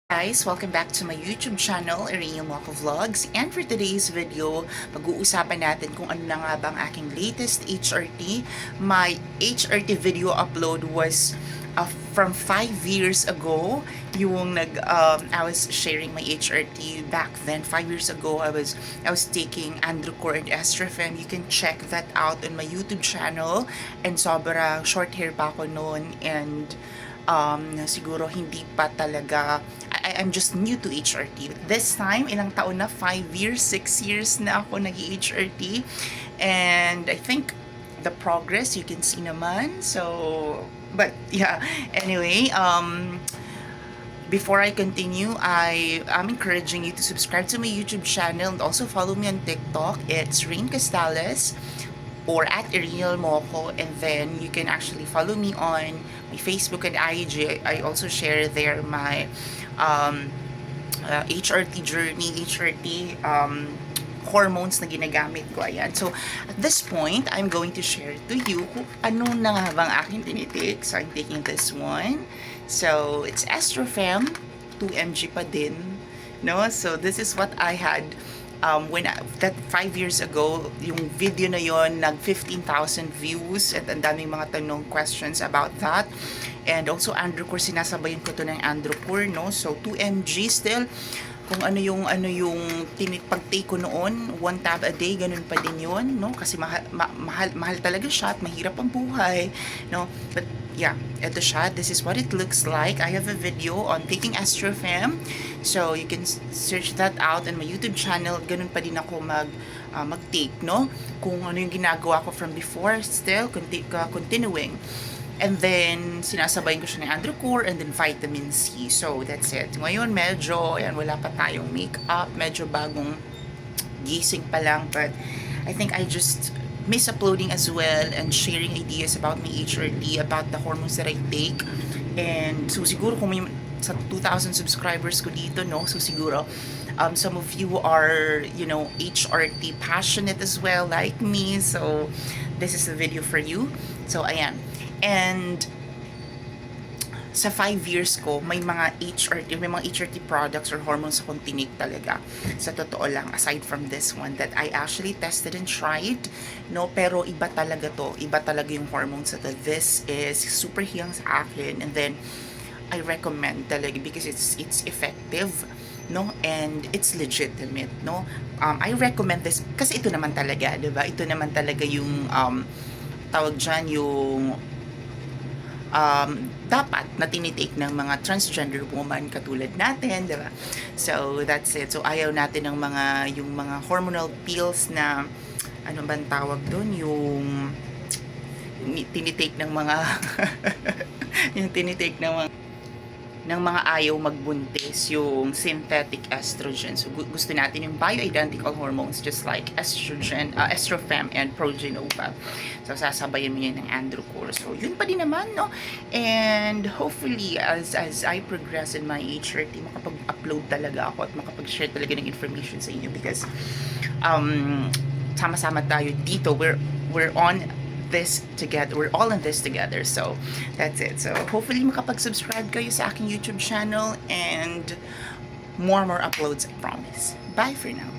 Guys, welcome back to my YouTube channel, Irene Moco Vlogs. And for today's video, pag-uusapan natin kung ano na nga ba ang aking latest HRT. My HRT video upload was from 5 years ago. I was sharing my HRT back then. 5 years ago, I was taking Androcur and Estrofem. You can check that out on my YouTube channel. And sobrang short hair pa ako noon, and siguro hindi pa talaga, I'm just new to HRT. This time, ilang taon na? 5 years, 6 years na ako nag-HRT. And I think the progress you can see naman. So, but yeah, anyway, before I continue, I'm encouraging you to subscribe to my YouTube channel and also follow me on TikTok. It's Rain Castales or at Ariel Moco, and then you can actually follow me on my Facebook and IG. I also share there my HRT journey, HRT hormones na ginagamit ko. Ayan. So, at this point, I'm going to share to you kung ano na nga bang aking tinitik. So, I'm taking this one. So, it's Estrofem, 2 mg pa din. No? So, this is what I had that 5 years ago. Yung video na yon nag 15,000 views at ang daming mga tanong, questions about that. And also Androcur, sinasabayan ko to ng Androcur, no? So 2 mg still, kung ano yung pag-take ko noon, 1 tab a day, ganun pa din yun, no? Kasi mahal talaga siya at mahirap ang buhay, no? But yeah, ito siya. This is what it looks like. I have a video on taking Estrofem. So, you can search that out on my YouTube channel. Ganun pa din ako mag-take, no? Kung ano yung ginagawa ko from before, still continuing. And then, sinasabayin ko siya ng Androcur and then vitamin C. So, that's it. Ngayon, medyo, ayan, wala pa tayong makeup. Medyo bagong gising pa lang. But, I think I just miss uploading as well and sharing ideas about my HRT, about the hormones that I take. And, so, siguro kung may sa 2,000 subscribers ko dito, no? So, siguro, some of you are, HRT passionate as well, like me. So, this is the video for you. So, ayan. And sa 5 years ko, may mga HRT products or hormones akong tinik talaga. Sa totoo lang, aside from this one that I actually tested and tried, no, pero iba talaga to. Iba talaga yung hormones na to. This is super hiyang sa akin, and then I recommend talaga because it's effective, no, and it's legitimate, no. I recommend this kasi ito naman talaga, 'di ba? Ito naman talaga yung tawag diyan, yung dapat na tinitake ng mga transgender woman katulad natin, di ba? So, that's it. So, ayaw natin ng yung mga hormonal pills na, ano bang tawag doon? Yung tinitake ng mga, yung tinitake ng mga ayaw magbuntis, yung synthetic estrogen. So, gusto natin yung bioidentical hormones just like estrogen, Estrofem and Progenova. So, sasabayan mo yan ng Androcur. So, yun pa din naman, no? And hopefully, as I progress in my HRT, makapag-upload talaga ako at makapag-share talaga ng information sa inyo because sama-sama tayo dito. We're on this together. We're all in this together. So, that's it. So, hopefully makapag-subscribe kayo sa aking YouTube channel and more uploads, I promise. Bye for now.